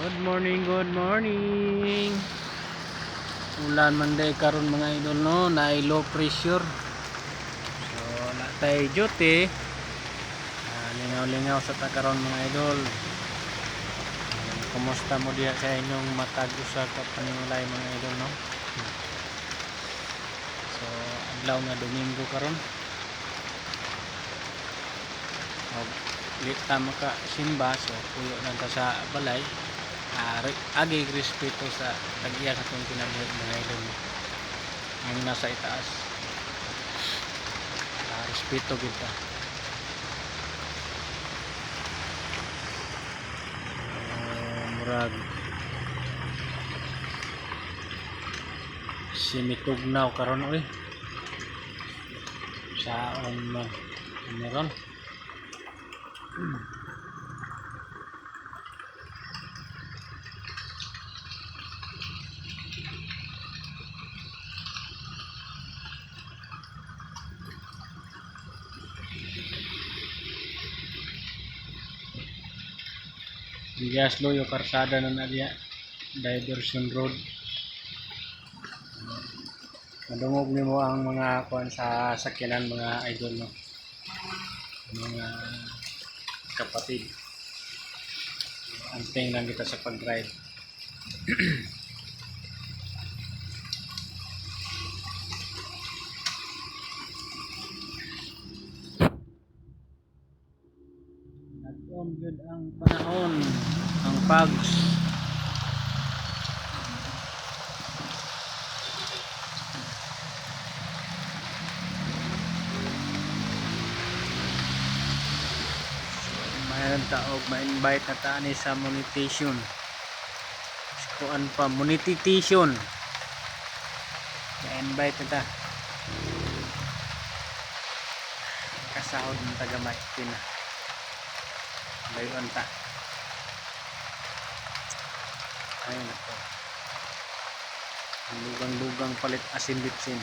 Good morning, good morning. Ulan man day karon mga idol no, na low pressure. So na tay duty. Lingaw-lingaw sa karon mga idol. Kumusta mo diha sa inyong matag usa ka paningulay mga idol no? So adlaw nga Domingo karon. Lita maka simba, so puyo lang ta sa balay. Agi respeto sa tagiya sa itong kinabuhi mga idol ang nasa itaas. Respeto kita. Murag simitugnaw karon oy. Saon man meron. Bigas loyo karsada na diya, diversion road. Madungog nimo ang mga kuan sa sakyanan mga idol no. Mga kapatid. Anteng lang kita sa pag-drive. Nag-on good ang panahon, ang pags. Mayroon taog ma-invite na taani sa monetization. Kuan pa monetization. Ma-invite na ta. Kasahod ng taga Maitin. Bayon ta. Ayun ako. Lugang-lugang palit asin bitsin.